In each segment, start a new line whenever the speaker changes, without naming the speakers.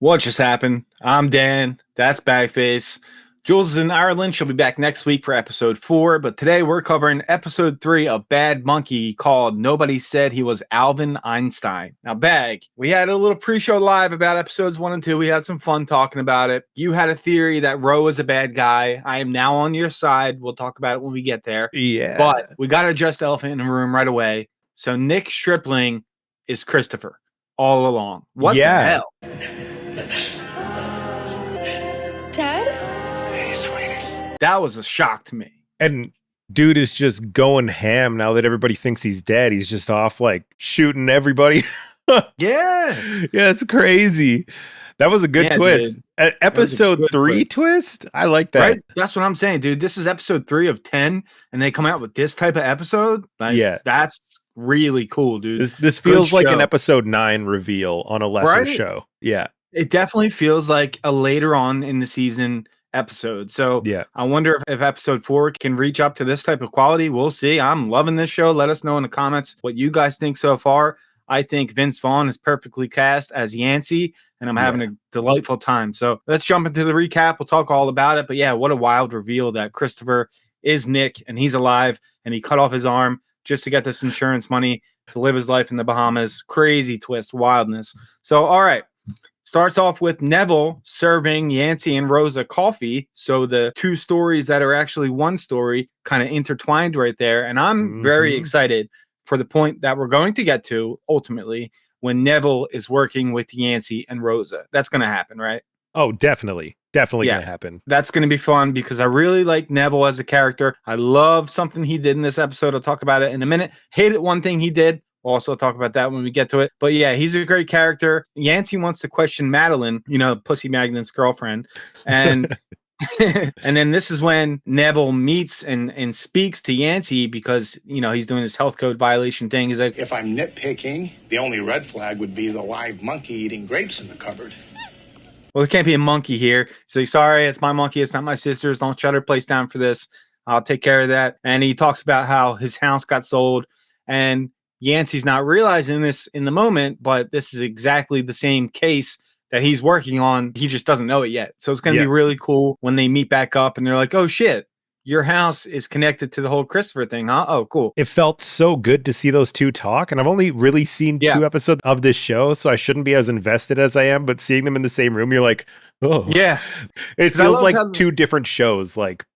What just happened? I'm Dan. That's Bagface. Jules is in Ireland. She'll be back next week for episode 4. But today we're covering episode 3 of Bad Monkey called Nobody Said He Was Alvin Einstein. Now, Bag, we had a little pre-show live about episodes 1 and 2. We had some fun talking about it. You had a theory that Ro is a bad guy. I am now on your side. We'll talk about it when we get there.
Yeah.
But we got to address the elephant in the room right away. So Nick Stripling is Christopher all along. What the hell?
Dad?
Hey, sweetie.
That was a shock to me.
And dude is just going ham now that everybody thinks he's dead. He's just off like shooting everybody.
Yeah.
Yeah, it's crazy. That was a good twist. Episode 3 twist? I like that.
Right? That's what I'm saying, dude. This is episode 3 of 10, and they come out with this type of episode. Like,
yeah.
That's really cool, dude.
This feels like an episode 9 reveal on a lesser show. Yeah.
It definitely feels like a later on in the season episode. So
yeah,
I wonder if episode 4 can reach up to this type of quality. We'll see. I'm loving this show. Let us know in the comments what you guys think so far. I think Vince Vaughn is perfectly cast as Yancey, and I'm having a delightful time. So let's jump into the recap. We'll talk all about it. But yeah, what a wild reveal that Christopher is Nick and he's alive and he cut off his arm just to get this insurance money to live his life in the Bahamas. Crazy twist, wildness. So, all right. Starts off with Neville serving Yancey and Rosa coffee. So the two stories that are actually one story kind of intertwined right there. And I'm very excited for the point that we're going to get to ultimately when Neville is working with Yancey and Rosa. That's going to happen, right?
Oh, definitely. Definitely going to happen.
That's going to be fun because I really like Neville as a character. I love something he did in this episode. I'll talk about it in a minute. Hated one thing he did. We'll also talk about that when we get to it. But yeah, he's a great character. Yancey wants to question Madeline, Pussy Magnet's girlfriend. And and then this is when Neville meets and speaks to Yancey because, he's doing this health code violation thing. He's like,
if I'm nitpicking, the only red flag would be the live monkey eating grapes in the cupboard.
Well, there can't be a monkey here. So sorry, it's my monkey. It's not my sister's. Don't shut her place down for this. I'll take care of that. And he talks about how his house got sold and Yancey's not realizing this in the moment, but this is exactly the same case that he's working on. He just doesn't know it yet. So it's going to be really cool when they meet back up and they're like, oh shit, your house is connected to the whole Christopher thing, huh? Oh, cool.
It felt so good to see those two talk. And I've only really seen 2 episodes of this show, so I shouldn't be as invested as I am. But seeing them in the same room, you're like, oh.
Yeah.
It feels like 2 different shows. Like,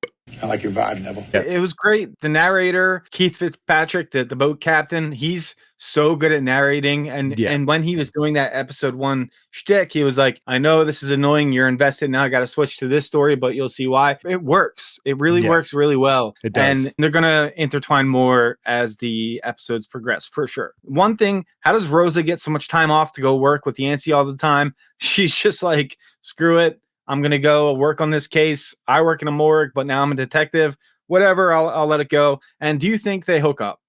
I like your vibe, Neville.
Yeah. It was great. The narrator, Keith Fitzpatrick, the boat captain, he's so good at narrating. And when he was doing that episode 1 shtick, he was like, I know this is annoying. You're invested. Now I got to switch to this story, but you'll see why. It works. It really works really well.
It does.
And they're going to intertwine more as the episodes progress, for sure. One thing, how does Rosa get so much time off to go work with Yancey all the time? She's just like, screw it. I'm going to go work on this case. I work in a morgue, but now I'm a detective. Whatever, I'll let it go. And do you think they hook up?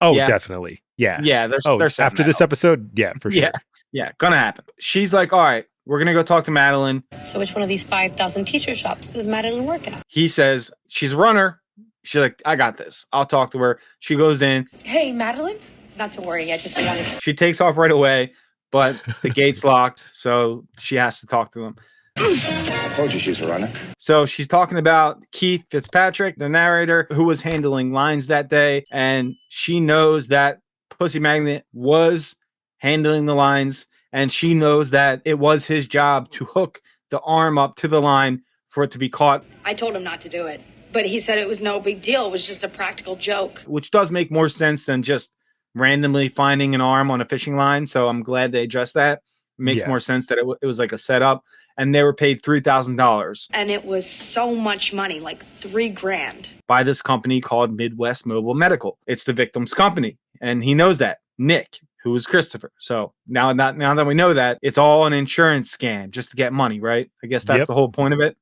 Oh, definitely. Yeah.
Yeah, they're
after this episode, for sure.
Yeah, gonna happen. She's like, all right, we're going to go talk to Madeline.
So which one of these 5,000 t-shirt shops does Madeline work at?
He says, she's a runner. She's like, I got this. I'll talk to her. She goes in.
Hey, Madeline? Not to worry, I just wanted to...
She takes off right away, but the gate's locked, so she has to talk to him.
I told you she's a runner.
So she's talking about Keith Fitzpatrick, the narrator, who was handling lines that day. And she knows that Pussy Magnet was handling the lines. And she knows that it was his job to hook the arm up to the line for it to be caught.
I told him not to do it, but he said it was no big deal. It was just a practical joke.
Which does make more sense than just randomly finding an arm on a fishing line. So I'm glad they addressed that. It makes more sense that it was like a setup. And they were paid $3,000.
And it was so much money, like $3,000.
By this company called Midwest Mobile Medical. It's the victim's company. And he knows that. Nick, who is Christopher. So now that we know that, it's all an insurance scam just to get money, right? I guess that's the whole point of it.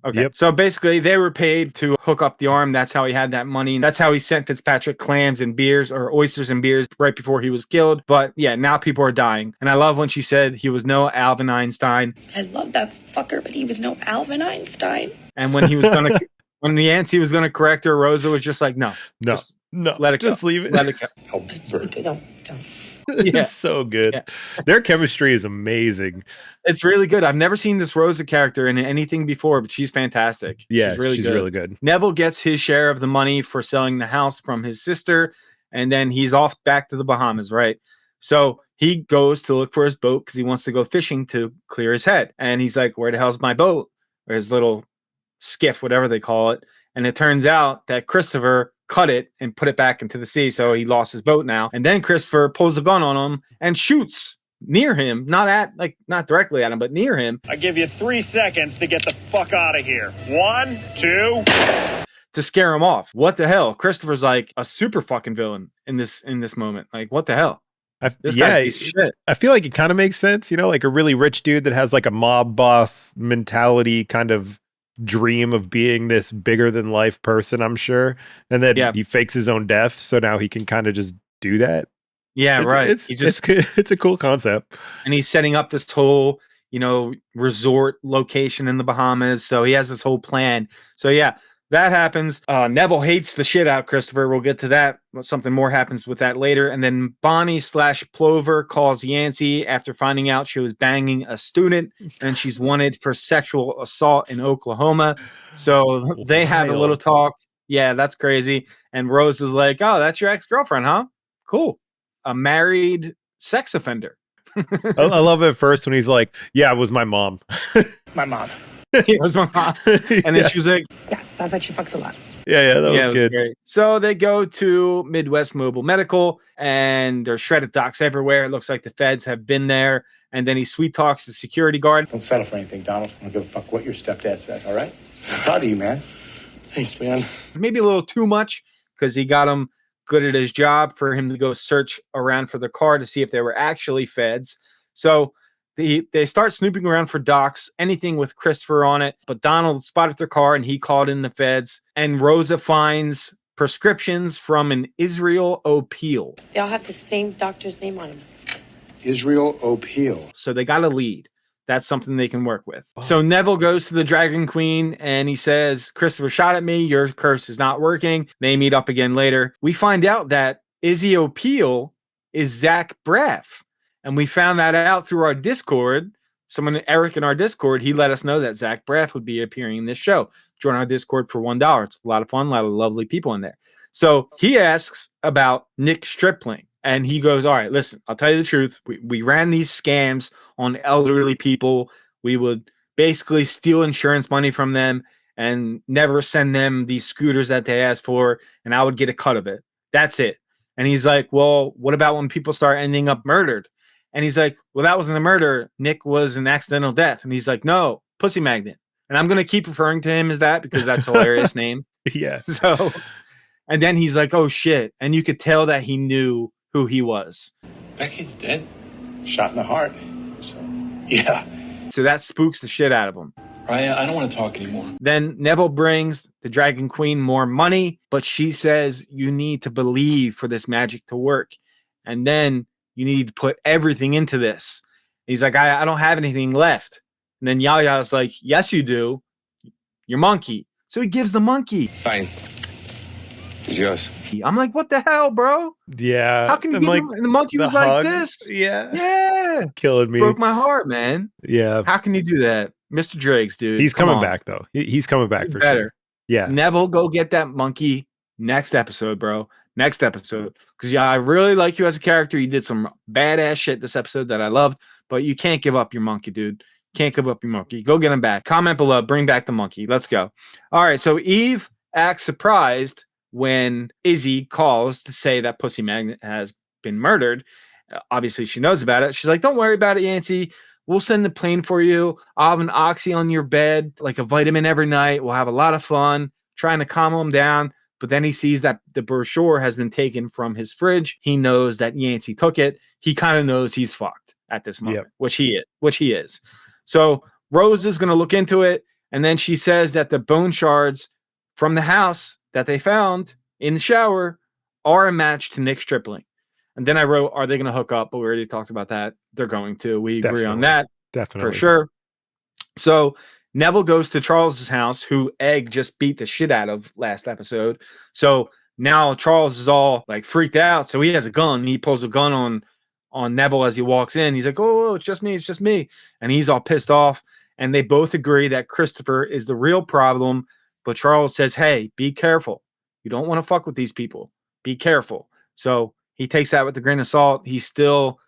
Okay. So basically, they were paid to hook up the arm. That's how he had that money. That's how he sent Fitzpatrick clams and beers or oysters and beers right before he was killed. But yeah, now people are dying. And I love when she said he was no Alvin Einstein.
I love that fucker, but he was no Alvin Einstein.
And when he was going to, when Yancey was going to correct her, Rosa was just like, no, let it
just
go.
leave it.
Let it go.
Oh,
Don't.
Yeah.
It's so good.
Yeah.
Their chemistry is amazing.
It's really good. I've never seen this Rosa character in anything before, but she's fantastic.
Yeah,
she's really good.
good.
Neville gets his share of the money for selling the house from his sister, and then he's off back to the Bahamas, right? So he goes to look for his boat because he wants to go fishing to clear his head. And he's like, where the hell's my boat? Or his little skiff, whatever they call it. And it turns out that Christopher cut it and put it back into the sea. So he lost his boat now. And then Christopher pulls a gun on him and shoots near him, not directly at him, but near him.
I give you 3 seconds to get the fuck out of here. 1, 2.
To scare him off. What the hell? Christopher's like a super fucking villain in this moment. Like, what the hell? This guy's a piece of shit.
I feel like it kind of makes sense, like a really rich dude that has like a mob boss mentality kind of dream of being this bigger than life person, I'm sure. And then he fakes his own death, so now he can kind of just do that.
Yeah, right.
It's a cool concept.
And he's setting up this whole, resort location in the Bahamas. So he has this whole plan. So yeah, that happens. Neville hates the shit out of Christopher. We'll get to that. Something more happens with that later. And then Bonnie/Plover calls Yancey after finding out she was banging a student and she's wanted for sexual assault in Oklahoma. So they have a little talk. Yeah, that's crazy. And Rose is like, oh, that's your ex-girlfriend, huh? Cool. A married sex offender.
I love it first when he's like, yeah, it was my mom.
My mom.
It was my mom. And then she was like,
Yeah, sounds like she fucks a lot.
Yeah, that was good.
Great. So they go to Midwest Mobile Medical and there's shredded docs everywhere. It looks like the feds have been there. And then he sweet talks the security guard.
Don't settle for anything, Donald. I don't give a fuck what your stepdad said, all right? I'm proud of you, man. Thanks, man.
Maybe a little too much because he got him good at his job for him to go search around for the car to see if they were actually feds. So they start snooping around for docs, anything with Christopher on it. But Donald spotted their car and he called in the feds. And Rosa finds prescriptions from an Israel O'Peel.
They all have the same doctor's name on them.
Israel O'Peel.
So they got a lead. That's something they can work with. Oh. So Neville goes to the Dragon Queen and he says, Christopher shot at me. Your curse is not working. They meet up again later. We find out that Izzy O'Peel is Zach Braff. And we found that out through our Discord. Eric in our Discord, he let us know that Zach Braff would be appearing in this show. Join our Discord for $1. It's a lot of fun, a lot of lovely people in there. So he asks about Nick Stripling. And he goes, all right, listen, I'll tell you the truth. We ran these scams on elderly people. We would basically steal insurance money from them and never send them these scooters that they asked for. And I would get a cut of it. That's it. And he's like, well, what about when people start ending up murdered? And he's like, well, that wasn't a murder. Nick was an accidental death. And he's like, no, pussy magnet. And I'm going to keep referring to him as that because that's a hilarious name.
Yeah.
So, and then he's like, oh, shit. And you could tell that he knew who he was.
That kid's dead. Shot in the heart. So, yeah.
So that spooks the shit out of him.
I don't want to talk anymore.
Then Neville brings the Dragon Queen more money, but she says you need to believe for this magic to work. And then you need to put everything into this. He's like, I don't have anything left. And then Yaya's like, yes, you do. Your monkey. So he gives the monkey.
Fine. It's yours.
I'm like, what the hell, bro?
Yeah.
How can you give him? And the monkey was
hug,
like this.
Yeah.
Yeah.
Killing me.
Broke my heart, man.
Yeah.
How can you do that? Mr. Driggs, dude.
He's coming back, though. He's coming back for sure. Yeah.
Neville, go get that monkey next episode, bro. Next episode. Because, yeah, I really like you as a character. You did some badass shit this episode that I loved, but you can't give up your monkey, dude. Can't give up your monkey. Go get him back. Comment below. Bring back the monkey. Let's go. All right. So Eve acts surprised when Izzy calls to say that Pussy Magnet has been murdered. Obviously, she knows about it. She's like, don't worry about it, Yancey. We'll send the plane for you. I'll have an oxy on your bed, like a vitamin every night. We'll have a lot of fun trying to calm him down. But then he sees that the brochure has been taken from his fridge. He knows that Yancey took it. He kind of knows he's fucked at this moment, which he is. So Rose is going to look into it. And then she says that the bone shards from the house that they found in the shower are a match to Nick Stripling. And then I wrote, are they going to hook up? But we already talked about that. They're going to. We agree on that.
Definitely.
For sure. So Neville goes to Charles's house, who Egg just beat the shit out of last episode. So now Charles is all like freaked out. So he has a gun. He pulls a gun on Neville as he walks in. He's like, "Oh, it's just me. It's just me." And he's all pissed off. And they both agree that Christopher is the real problem. But Charles says, "Hey, be careful. You don't want to fuck with these people. Be careful." So he takes that with a grain of salt. He still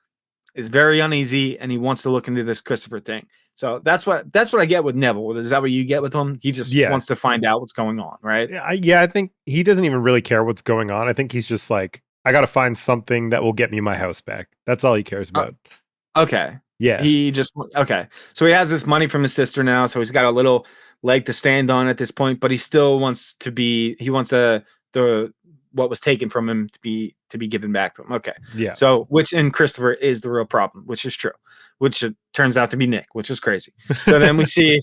is very uneasy, and he wants to look into this Christopher thing. So that's what I get with Neville. Is that what you get with him? He just wants to find out what's going on, right?
I think he doesn't even really care what's going on. I think he's just like, I got to find something that will get me my house back. That's all he cares about.
Okay.
Yeah.
Okay. So he has this money from his sister now, so he's got a little leg to stand on at this point, but he still wants the what was taken from him to be given back to him. Okay.
Yeah.
So in Christopher is the real problem, which is true, which it turns out to be Nick, which is crazy. So then we see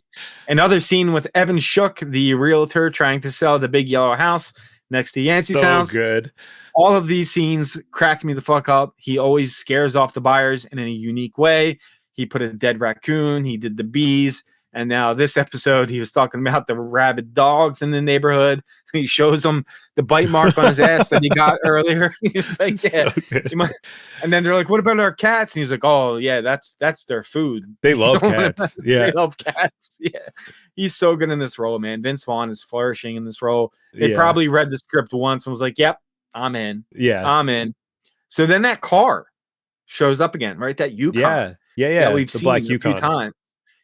another scene with Evan Shook, the realtor, trying to sell the big yellow house next to Yancey's house.
So good.
All of these scenes crack me the fuck up. He always scares off the buyers in a unique way. He put a dead raccoon. He did the bees. And now this episode, he was talking about the rabid dogs in the neighborhood. He shows them the bite mark on his ass that he got earlier. He's like, yeah. So and then they're like, what about our cats? And he's like, oh, yeah, that's their food.
They love cats. Yeah.
They love cats. Yeah. He's so good in this role, man. Vince Vaughn is flourishing in this role. They probably read the script once and was like, yep, I'm in.
Yeah.
I'm in. So then that car shows up again, right? That Yukon.
Yeah.
That we've
the
seen
black
a
Yukon.
few times.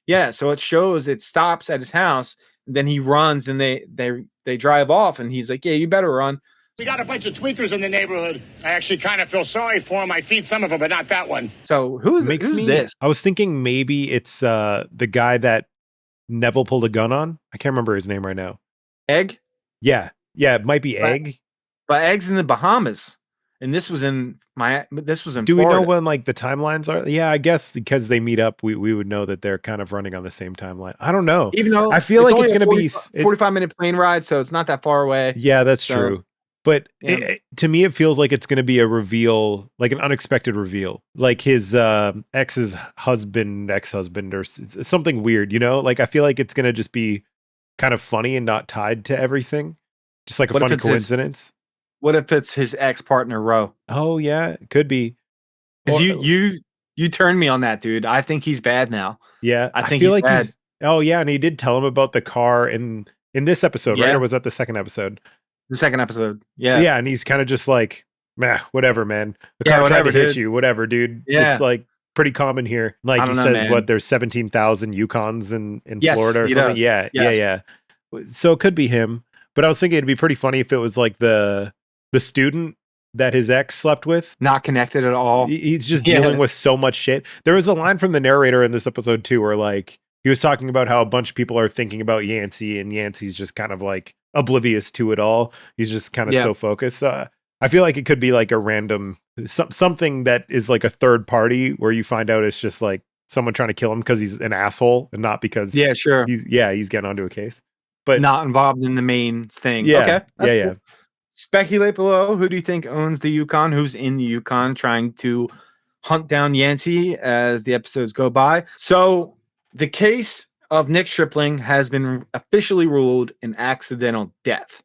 Yeah, so it stops at his house, and then he runs, and they drive off, and he's like, yeah, you better run.
We got a bunch of tweakers in the neighborhood. I actually kind of feel sorry for them. I feed some of them, but not that one.
So who's this?
I was thinking maybe it's the guy that Neville pulled a gun on. I can't remember his name right now.
Egg?
Yeah, it might be Egg.
But Egg's in the Bahamas, and this was in Florida.
Do we know when like the timelines are? Yeah, I guess because they meet up, we would know that they're kind of running on the same timeline. I don't know.
Even though
I feel like it's going to be
45-minute plane ride, so it's not that far away.
Yeah, that's true. But to me, it feels like it's going to be a reveal, like an unexpected reveal, like his ex-husband, or it's something weird, you know? Like I feel like it's going to just be kind of funny and not tied to everything, just like a funny coincidence.
What if it's his ex-partner, Ro?
Oh, yeah, it could be.
Because you turned me on that, dude. I think he's bad now.
Yeah,
I think he's bad.
Oh, yeah, and he did tell him about the car in this episode, right? Or was that the second episode?
The second episode, yeah.
Yeah, and he's kind of just like, meh, whatever, man. The car tried to hit you, whatever, dude. Yeah. It's like pretty common here. Like he says, what, there's 17,000 Yukons in Florida or something? Yeah. So it could be him. But I was thinking it'd be pretty funny if it was like the student that his ex slept with.
Not connected at all.
He's just dealing with so much shit. There was a line from the narrator in this episode too, where like he was talking about how a bunch of people are thinking about Yancey, and Yancey's just kind of like oblivious to it all. He's just kind of so focused. I feel like it could be like a random something that is like a third party where you find out it's just like someone trying to kill him because he's an asshole and not because he's getting onto a case, but
not involved in the main thing.
Okay,
cool. Speculate below. Who do you think owns the Yukon? Who's in the Yukon trying to hunt down Yancey as the episodes go by? So the case of Nick Stripling has been officially ruled an accidental death.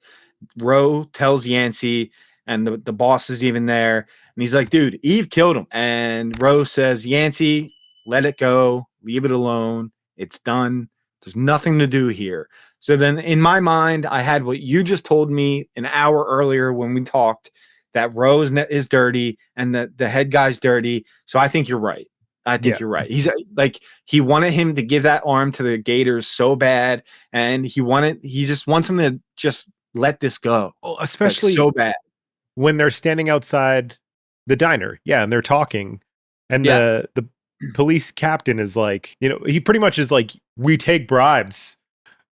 Ro tells Yancey, and the boss is even there, and he's like, dude, Eve killed him. And Ro says, Yancey, let it go. Leave it alone. It's done. There's nothing to do here. So then in my mind, I had what you just told me an hour earlier when we talked, that Ro is dirty and the head guy's dirty. So I think you're right. You're right. He's like, he wanted him to give that arm to the Gators so bad. And he just wants him to just let this go.
Especially
so bad
when they're standing outside the diner. Yeah. And they're talking. And the police captain is like, you know, he pretty much is like, we take bribes.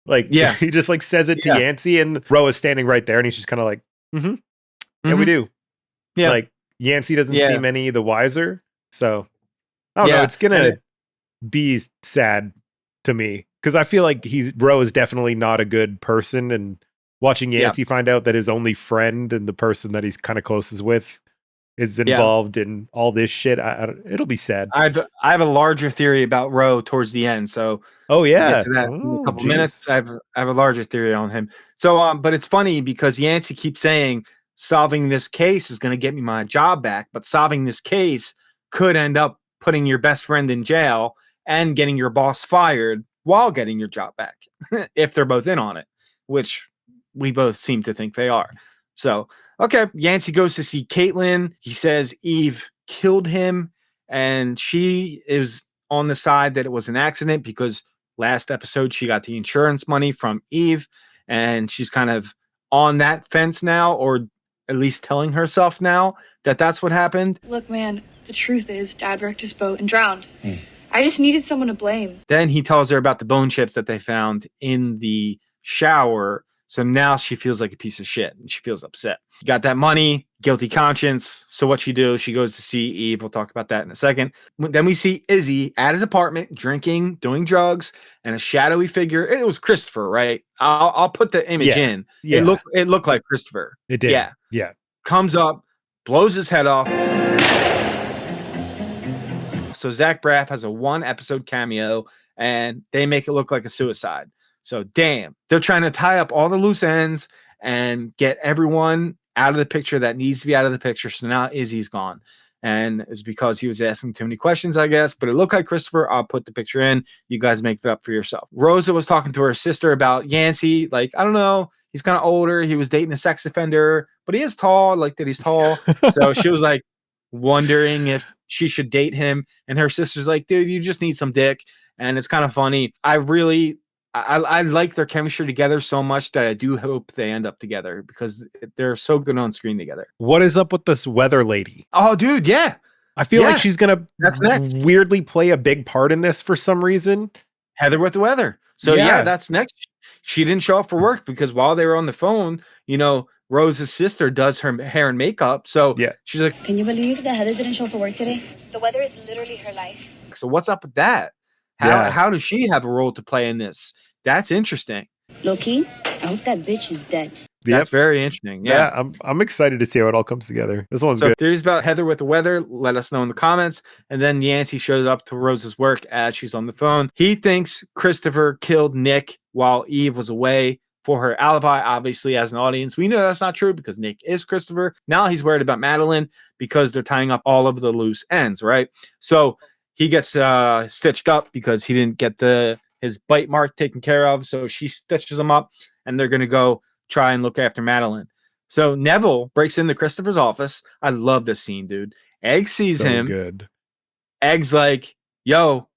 Like, he just like says it to Yancey, and Ro is standing right there, and he's just kind of like, yeah, we do. Yeah. Like Yancey doesn't seem any the wiser. So I don't know. It's gonna be sad to me because I feel like Ro is definitely not a good person, and watching Yancey find out that his only friend and the person that he's kind of closest with is involved in all this shit, it'll be sad.
I have a larger theory about Ro towards the end, so
we'll get
to that in a couple minutes. I have a larger theory on him. So, but it's funny because Yancey keeps saying solving this case is going to get me my job back, but solving this case could end up putting your best friend in jail and getting your boss fired while getting your job back if they're both in on it, which we both seem to think they are. So, okay, Yancey goes to see Caitlin. He says Eve killed him, and she is on the side that it was an accident because last episode she got the insurance money from Eve, and she's kind of on that fence now, or at least telling herself now that that's what happened.
Look, man, the truth is Dad wrecked his boat and drowned. I just needed someone to blame.
Then he tells her about the bone chips that they found in the shower. So now she feels like a piece of shit and she feels upset. Got that money, guilty conscience. So what she do, she goes to see Eve. We'll talk about that in a second. Then we see Izzy at his apartment, drinking, doing drugs, and a shadowy figure. It was Christopher, right? I'll put the image in.
Yeah.
It looked like Christopher.
It did. Yeah.
Comes up, blows his head off. So Zach Braff has a 1-episode cameo, and they make it look like a suicide. So damn, they're trying to tie up all the loose ends and get everyone out of the picture that needs to be out of the picture. So now Izzy's gone. And it's because he was asking too many questions, I guess. But it looked like Christopher. I'll put the picture in. You guys make it up for yourself. Rosa was talking to her sister about Yancey. Like, I don't know. He's kind of older. He was dating a sex offender, but he is tall. Like that he's tall. So she was like wondering if she should date him. And her sister's like, dude, you just need some dick. And it's kind of funny. I like their chemistry together so much that I do hope they end up together because they're so good on screen together.
What is up with this weather lady?
Oh, dude, yeah.
I feel like she's going
That's
to
next.
weirdly play a big part in this for some reason.
Heather with the weather. So yeah, that's next. She didn't show up for work because while they were on the phone, you know, Rose's sister does her hair and makeup. So she's like,
Can you believe that Heather didn't show for work today? The weather is literally her life.
So what's up with that? How does she have a role to play in this? That's interesting.
Low-key, I hope that bitch is dead.
That's very interesting. Yeah.
I'm excited to see how it all comes together. This one's
so
good.
Theories about Heather with the weather, let us know in the comments. And then Yancey shows up to Rose's work as she's on the phone. He thinks Christopher killed Nick while Eve was away for her alibi. Obviously, as an audience, we know that's not true because Nick is Christopher. Now he's worried about Madeline because they're tying up all of the loose ends, right? So he gets stitched up because he didn't get his bite mark taken care of. So she stitches him up and they're going to go try and look after Madeline. So Neville breaks into Christopher's office. I love this scene, dude. Egg sees him.
Good.
Egg's like, yo,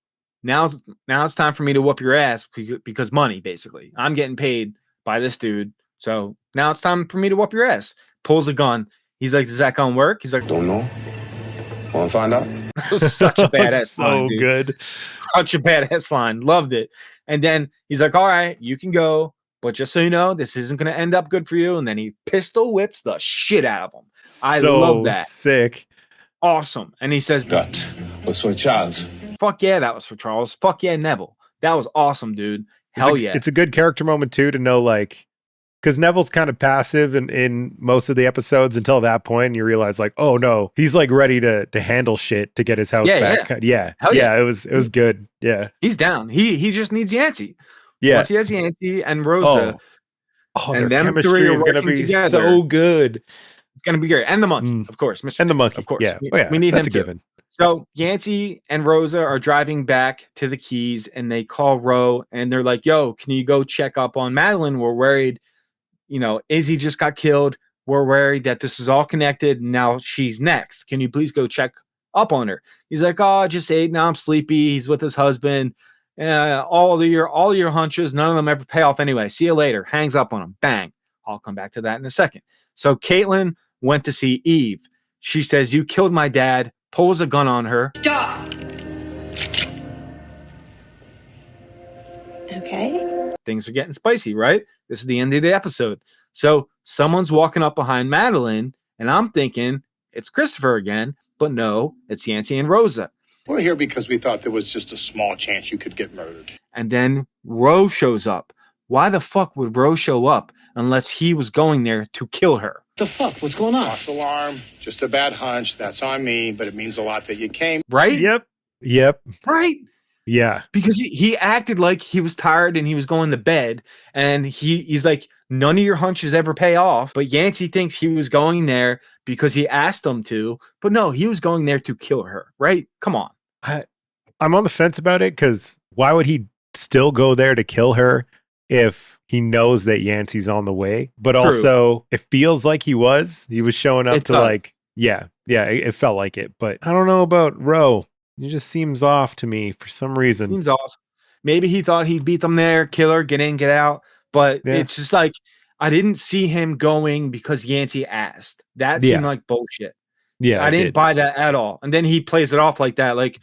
now it's time for me to whoop your ass because money, basically. I'm getting paid by this dude. So now it's time for me to whoop your ass. Pulls a gun. He's like, does that gun work? He's like,
Don't know. Want to find out?
That was such a badass line, dude.
Good.
Such a badass line. Loved it. And then he's like, all right, you can go. But just so you know, this isn't going to end up good for you. And then he pistol whips the shit out of him. I love that.
Sick.
Awesome. And he says,
That was for Charles.
fuck yeah, that was for Charles. Fuck yeah, Neville. That was awesome, dude. Hell yeah.
It's a good character moment, too, to know, like, because Neville's kind of passive in most of the episodes until that point. And you realize, like, oh, no, he's, like, ready to handle shit to get his house back. Yeah.
Hell yeah.
It was good. Yeah.
He's down. He just needs Yancey.
Yeah.
Once he has Yancey and Rosa,
and
them
chemistry
three are
is going to
working
be
together.
so good.
It's going to be great. And the monkey, of course. Mr.
And the
Nix,
monkey,
of course.
yeah.
We need
that's
him
a
too.
given.
So Yancey and Rosa are driving back to the Keys and they call Ro and they're like, yo, can you go check up on Madeline? We're worried, you know, Izzy just got killed. We're worried that this is all connected. And now she's next. Can you please go check up on her? He's like, oh, I just ate. Now I'm sleepy. He's with his husband. All your hunches, none of them ever pay off anyway. See you later. Hangs up on him. Bang. I'll come back to that in a second. So Caitlin went to see Eve. She says, you killed my dad. Pulls a gun on her.
Stop.
Okay.
Things are getting spicy, right? This is the end of the episode. So someone's walking up behind Madeline, and I'm thinking it's Christopher again, but no, it's Yancey and Rosa.
We're here because we thought there was just a small chance you could get murdered.
And then Ro shows up. Why the fuck would Ro show up unless he was going there to kill her?
The fuck? What's going on?
False alarm. Just a bad hunch. That's on me, but it means a lot that you came.
Right?
Yep.
Right?
Yeah.
Because he acted like he was tired and he was going to bed, and he's like, none of your hunches ever pay off. But Yancey thinks he was going there because he asked him to, but no, he was going there to kill her, right? Come on.
I'm on the fence about it, because why would he still go there to kill her if he knows that Yancey's on the way? But
True.
Also, it feels like he was showing up
It
to
does.
like, it felt like it. But I don't know about Ro. He just seems off to me for some reason.
Seems off. Maybe he thought he'd beat them there, kill her, get in, get out. But it's just like, I didn't see him going because Yancey asked. That seemed like bullshit.
Yeah,
I didn't buy that at all. And then he plays it off like that, like,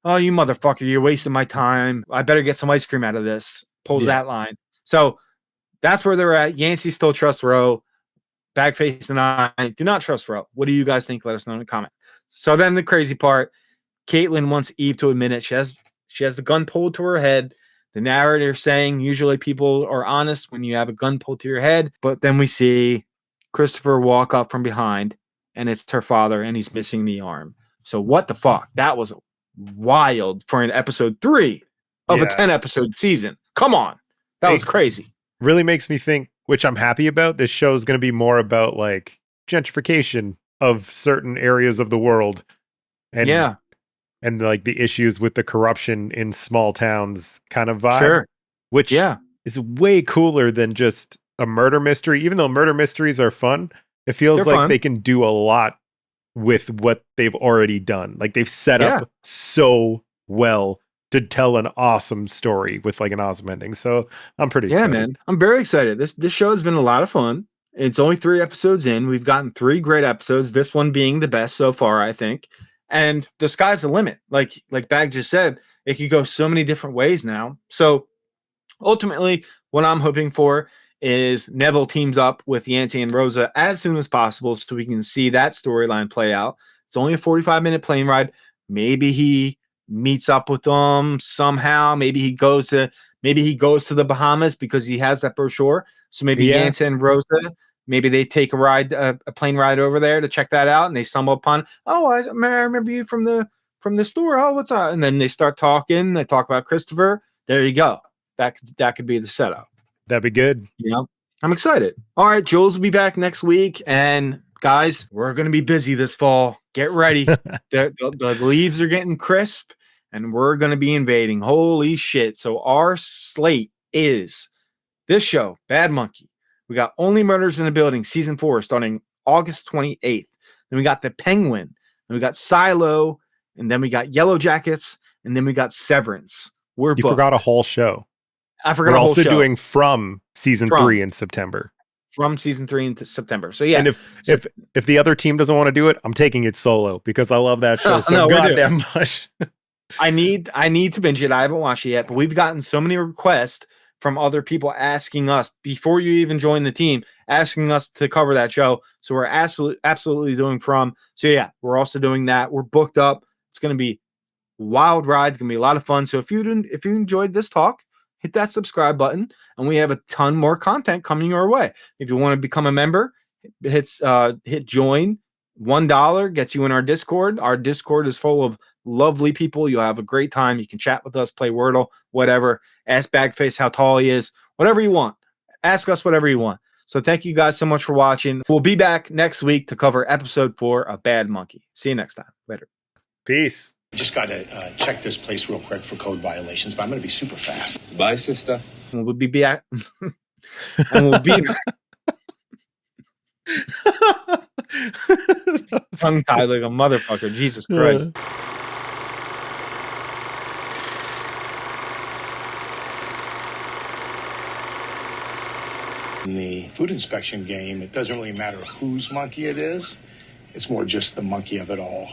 oh, you motherfucker, you're wasting my time. I better get some ice cream out of this. Pulls that line. So that's where they're at. Yancey still trusts Ro. Bagface and I do not trust Ro. What do you guys think? Let us know in the comment. So then the crazy part, Caitlin wants Eve to admit it. She has the gun pulled to her head. The narrator saying usually people are honest when you have a gun pulled to your head. But then we see Christopher walk up from behind, and it's her father, and he's missing the arm. So what the fuck? That was wild for an episode 3 of a 10-episode season. Come on. That was crazy.
Really makes me think, which I'm happy about, this show is going to be more about like gentrification of certain areas of the world. And and like the issues with the corruption in small towns kind of vibe.
Sure.
Which is way cooler than just a murder mystery. Even though murder mysteries are fun, it feels like they can do a lot with what they've already done. Like they've set up so well to tell an awesome story with like an awesome ending. So I'm pretty excited.
Man. I'm very excited. This show has been a lot of fun. It's only 3 episodes in. We've gotten 3 great episodes, this one being the best so far, I think. And the sky's the limit. Like Bag just said, it could go so many different ways now. So ultimately, what I'm hoping for is Neville teams up with Yancey and Rosa as soon as possible so we can see that storyline play out. It's only a 45-minute plane ride. Maybe he meets up with them somehow. Maybe he goes to the Bahamas because he has that brochure. So maybe Yancey and Rosa, maybe they take a plane ride over there to check that out, and they stumble upon, I remember you from the store. Oh, what's up? And then they start talking. They talk about Christopher. There you go. That could be the setup.
That'd be good.
I'm excited. All right, Jules will be back next week, and guys, we're going to be busy this fall. Get ready. the leaves are getting crisp, and we're going to be invading. Holy shit. So our slate is this show, Bad Monkey. We got Only Murders in the Building, season 4, starting August 28th. Then we got The Penguin. Then we got Silo. And then we got Yellow Jackets. And then we got Severance. You
forgot a whole show.
I forgot
We're
a whole show.
also doing From season 3 in September.
From season 3 in September. So yeah.
And if the other team doesn't want to do it, I'm taking it solo because I love that show so goddamn much.
I need to binge it. I haven't watched it yet, but we've gotten so many requests from other people asking us before you even join the team, asking us to cover that show. So we're absolutely doing From. So yeah, we're also doing that. We're booked up. It's going to be a wild ride. It's going to be a lot of fun. So if you enjoyed this talk, hit that subscribe button, and we have a ton more content coming your way. If you want to become a member, hit join. $1 gets you in our Discord. Our Discord is full of lovely people. You'll have a great time. You can chat with us, play Wordle, whatever. Ask Bagface how tall he is, whatever you want. Ask us whatever you want. So thank you guys so much for watching. We'll be back next week to cover episode 4 of Bad Monkey. See you next time. Later.
Peace.
Just got to check this place real quick for code violations, but I'm going to be super fast.
Bye, sister.
And we'll be back. And we'll be tongue-tied like a motherfucker. Jesus Christ.
In the food inspection game, it doesn't really matter whose monkey it is. It's more just the monkey of it all.